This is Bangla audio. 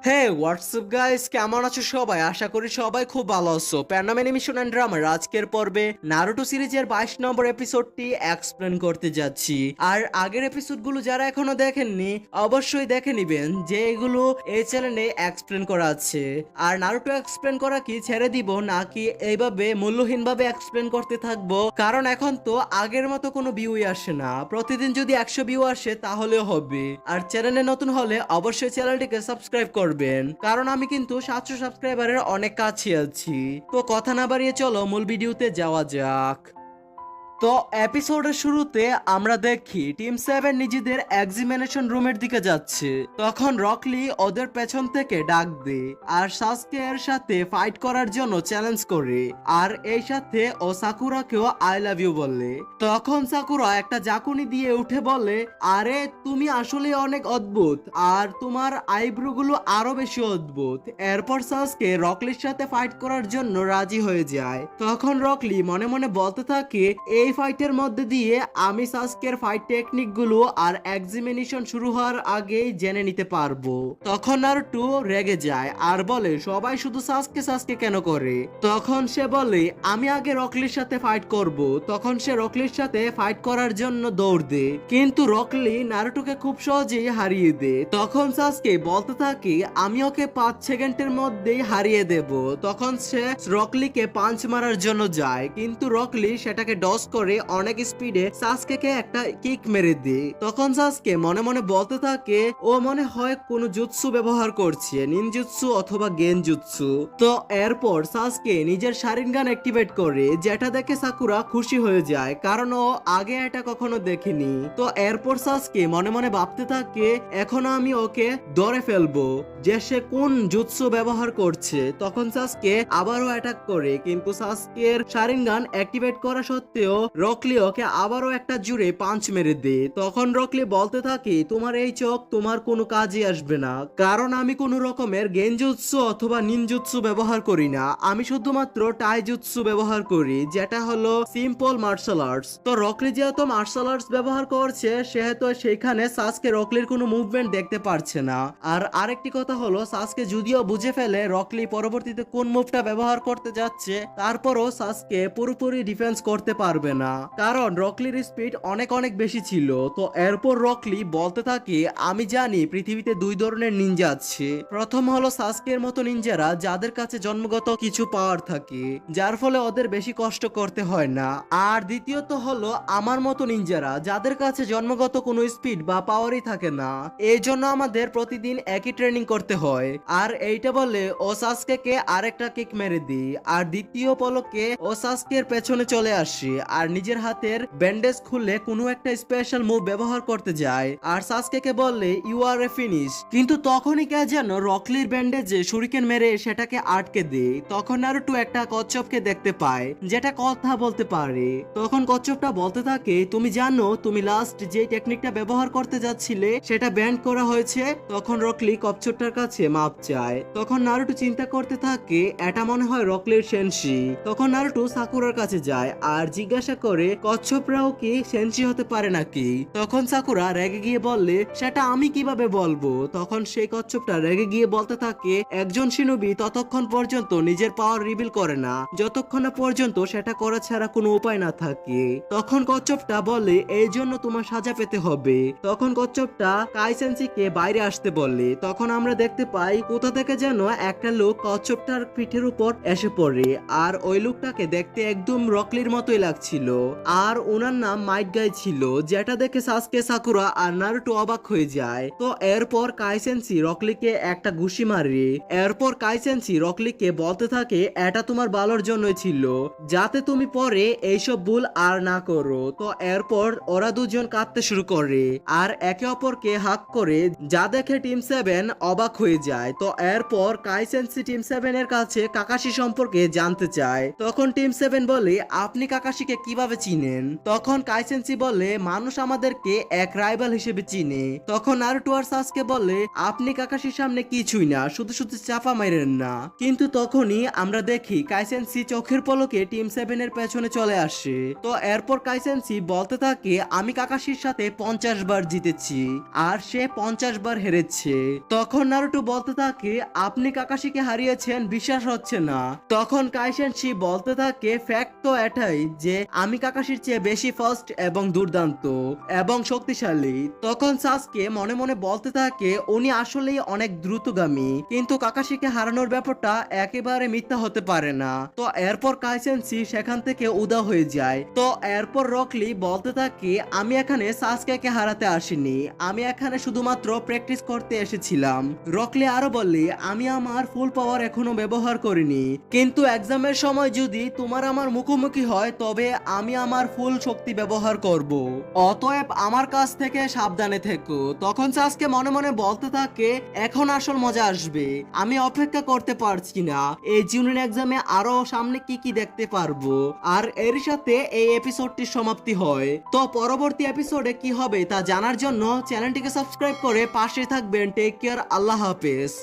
হে হোয়াটসঅ্যাপ গাইস, কেমন আছো সবাই? আশা করি সবাই খুব ভালো আছো। প্যান্ডাম অ্যানিমেশন এন্ড ড্রামার আজকের পর্বে নারুটো সিরিজের 22 নম্বর এপিসোডটি এক্সপ্লেন করতে যাচ্ছি। আর আগের এপিসোডগুলো যারা এখনো দেখেননি অবশ্যই দেখে নিবেন, যে এগুলো এই চ্যানেলে এক্সপ্লেন করা আছে। আর নারুটো এক্সপ্লেন করা কি ছেড়ে দিব নাকি এইভাবে মূল্যহীনভাবে এক্সপ্লেন করতে থাকবো? কারণ এখন তো আগের মতো কোনো ভিউই আসে না। প্রতিদিন যদি 100 ভিউ আসে তাহলেও হবে। আর চ্যানেলে নতুন হলে অবশ্যই চ্যানেলটিকে সাবস্ক্রাইব করবেন, কারণ আমি কিন্তু 700 সাবস্ক্রাইবারের অনেক কাছে আছি। তো কথা না বাড়িয়ে চলো মূল ভিডিওতে যাওয়া যাক। তো এপিসোডের শুরুতে আমরা দেখি টিম 7 নিজেদের এক্সামিনেশন রুমের দিকে যাচ্ছে। তখন রকলি ওদের পেছন থেকে ডাক দেয় আর সাসকে এর সাথে ফাইট করার জন্য চ্যালেঞ্জ করে, আর এই সাথে ও সাকুরাকেও আই লাভ ইউ বলে। তখন সাকুরা একটা জাকুনি দিয়ে উঠে বলে, আরে তুমি আসলে অনেক অদ্ভুত, আর তোমার আইব্রো গুলো আরো বেশি অদ্ভুত। এরপর সাসকে রকলির সাথে ফাইট করার জন্য রাজি হয়ে যায়। তখন রকলি মনে মনে বলতে থাকে, এই ফাইটের মধ্যে দিয়ে আমি সাসকের ফাইট টেকনিক গুলো আর এক্সামিনেশন শুরু হওয়ার আগেই জেনে নিতে পারবো। তখন নারুটো রেগে যায় আর বলে, সবাই শুধু সাসকে সাসকে কেন করে? তখন সে বলে, আমি আগে রকলির সাথে ফাইট করব। তখন সে রকলির সাথে ফাইট করার জন্য দৌড় দেয়, কিন্তু রকলি নারুটোকে খুব সহজেই হারিয়ে দেয়। তখন সাসকে বলতে থাকে, আমি ওকে 5 সেকেন্ডের মধ্যেই হারিয়ে দেব। তখন সে রকলিকে পাঞ্চ মারার জন্য যায়, কিন্তু রকলি সেটাকে ডস করে অনেক স্পিডে সাসকেকে একটা কিক মেরে দেয়। তখন সাসকে মনে মনে বলতে থাকে, ও মনে হয় কোনো জুৎসু ব্যবহার করছে, নিনজুৎসু অথবা গেনজুৎসু। তো এরপর সাসকে নিজের শারিনগান অ্যাক্টিভেট করে, যেটা দেখে সাকুরা খুশি হয়ে যায়, কারণ ও আগে এটা কখনো দেখেনি। তো এরপর সাসকে মনে মনে ভাবতে থাকে, এখন আমি ওকে ধরে ফেলবো যে সে কোন জুৎসু ব্যবহার করছে। তখন সাসকে আবারও অ্যাটাক করে, কিন্তু সাসকের শারিনগান অ্যাক্টিভেট করা সত্ত্বেও রকলি ওকে আবারও একটা জুড়ে পাঞ্চ মেরে দেয়। তখন রকলি বলতে থাকে, তোমার এই চোখ তোমার কোনো কাজে আসবে না, কারণ আমি কোনো রকমের গেনজুৎসু অথবা নিনজুৎসু ব্যবহার করি না। আমি শুধুমাত্র টাইজুৎসু ব্যবহার করি, যেটা হলো সিম্পল মার্শাল আর্টস। তো রকলি যেহেতু মার্শাল আর্টস ব্যবহার করছে, সেহেতু সেখানে সাসকে রকলির কোনো মুভমেন্ট দেখতে পারছে না। আর আরেকটি কথা হলো, সাসকে যদিও বুঝে ফেলে রকলি পরবর্তীতে কোন মুভটা ব্যবহার করতে যাচ্ছে, তারপরও সাসকে পুরোপুরি ডিফেন্স করতে পারবে না, কারণ রকলির স্পিড অনেক অনেক বেশি ছিল। তো এরপর রকলি বলতে থাকে, আমি জানি পৃথিবীতে দুই ধরনের নিনজা আছে। প্রথম হলো সাসকের মতো নিনজারা, যাদের কাছে জন্মগত কিছু পাওয়ার থাকে, যার ফলে ওদের বেশি কষ্ট করতে হয় না। আর দ্বিতীয়ত হলো আমার মতো নিনজারা, যাদের কাছে জন্মগত কোনো স্পিড বা পাওয়ারই থাকে না। এই জন্য আমাদের প্রতিদিন একই ট্রেনিং করতে হয়। আর এইটা বলে ও সাসকেকে আরেকটা কিক মেরে দিই, আর দ্বিতীয় পলকে ও সাসকের পেছনে চলে আসে আর নিজের হাতের ব্যান্ডেজ খুলে কোনো একটা স্পেশাল মুভ ব্যবহার করতে যায়, আর সাসকেকে বলে, ইউ আর এ ফিনিশ। কিন্তু তখনই কে যেন রকলির ব্যান্ডেজে শুরিকেন মেরে সেটাকে আটকে দেয়। তখন নারুটো একটা কচ্ছপকে দেখতে পায়, যেটা কথা বলতে পারে। তখন কচ্ছপটা বলতে থাকে, তুমি জানো তুমি লাস্ট যে টেকনিকটা ব্যবহার করতে যাচ্ছিলে সেটা ব্যান্ড করা হয়েছে। তখন রকলি কচ্ছপটার কাছে মাপ চায়। তখন নারুটো চিন্তা করতে থাকে, এটা মনে হয় রকলির সেনশি। তখন নারুটো সাকুরার কাছে যায় আর জিজ্ঞাসা করে, কচ্ছপরাও কি সেনশি হতে পারে নাকি? তখন সাকুরা রেগে গিয়ে বললে, সেটা আমি কিভাবে বলবো? তখন সেই কচ্ছপটা রেগে গিয়ে বলতে থাকে, একজন শিনোবি ততক্ষণ পর্যন্ত নিজের পাওয়ার রিভিল করে না যতক্ষণ না পর্যন্ত সেটা করা ছাড়া কোনো উপায় না থাকে। তখন কচ্ছপটা বলে, এই জন্য তোমার সাজা পেতে হবে। তখন কচ্ছপটা কাইসেন্সিকে বাইরে আসতে বলে। তখন আমরা দেখতে পাই কোথা থেকে যেন একটা লোক কচ্ছপটার পিঠের উপর এসে পড়ে, আর ওই লোকটাকে দেখতে একদম রকলির মতোই লাগছিল, আর ওনার নাম মাইট গাই ছিল, যেটা দেখে সাসকে, সাকুরা আর নারুটো অবাক হয়ে যায়। তো এরপর কাইসেন্সি রকলিকে একটা ঘুষি মারে। এরপর কাইসেন্সি রকলিকে বলতে থাকে, এটা তোমার ভালোর জন্যই ছিল, যাতে তুমি পরে এইসব ভুল আর না করো। তো এরপর ওরা দুজন কাঁদতে শুরু করে আর একে অপরকে হাক করে, যা দেখে টিম 7 অবাক হয়ে যায়। তো এরপর কাইসেন্সি টিম 7 এর কাছে কাকাশি সম্পর্কে জানতে চায়। তখন টিম 7 বলে, আপনি কাকাশিকে কি কিভাবে চিনেন? তখন কাইসেন্সি বলে মানুষ আমাদেরকে এক রাইভাল হিসেবে চিনে। তখন নারুটো আর সাসকে বলে আপনি কাকাশির সামনে কিছুই না, শুধু শুধু চাপা মারেন না। কিন্তু তখনই আমরা দেখি কাইসেন্সি চোখের পলকে টিম 7 এর পেছনে চলে আসে। তো এরপর কাইসেন্সি বলতে থাকে আমি কাকাশির সাথে 50 বার জিতেছি আর সে 50 বার হেরেছে। তখন নারুটো বলতে থাকে আপনি কাকাশিকে হারিয়েছেন, বিশ্বাস হচ্ছে না। তখন কাইসেন্সি বলতে থাকে ফ্যাক্ট তো এটাই যে আমি কাকাশির চেয়ে বেশি ফাস্ট এবং দুর্দান্ত এবং শক্তিশালী। তখন সাসকে মনে মনে বলতে থাকে উনি আসলেই অনেক দ্রুতগামী, কিন্তু কাকাশিকে হারানোর ব্যাপারটা একেবারে মিথ্যা হতে পারে না। তো এরপর কাইসেন্সি সেখান থেকে উদা হয়ে যায়। তো এরপর রকলি বলতে থাকে আমি এখানে সাসকে হারাতে আসিনি, আমি এখানে শুধুমাত্র প্র্যাকটিস করতে এসেছিলাম। রকলি আরো বলে আমি আমার ফুল পাওয়ার এখনো ব্যবহার করিনি, কিন্তু এক্সামের সময় যদি তোমার আমার মুখোমুখি হয় তবে আমি আমার ফুল শক্তি ব্যবহার করব। অতএব আমার কাছ থেকে সাবধানে থেকো। তখন সাসকে মনে মনে বলতে থাকে এখন আসল মজা আসবে, আমি অপেক্ষা করতে পারছি না এই জুনিয়র এক্সামে আরো সামনে কি কি দেখতে পারবো। আর এর সাথে এই এপিসোডটির সমাপ্তি হয়। তো পরবর্তী এপিসোডে কি হবে তা জানার জন্য চ্যানেলটিকে সাবস্ক্রাইব করে পাশে থাকবেন। টেক কেয়ার, আল্লাহ হাফেজ।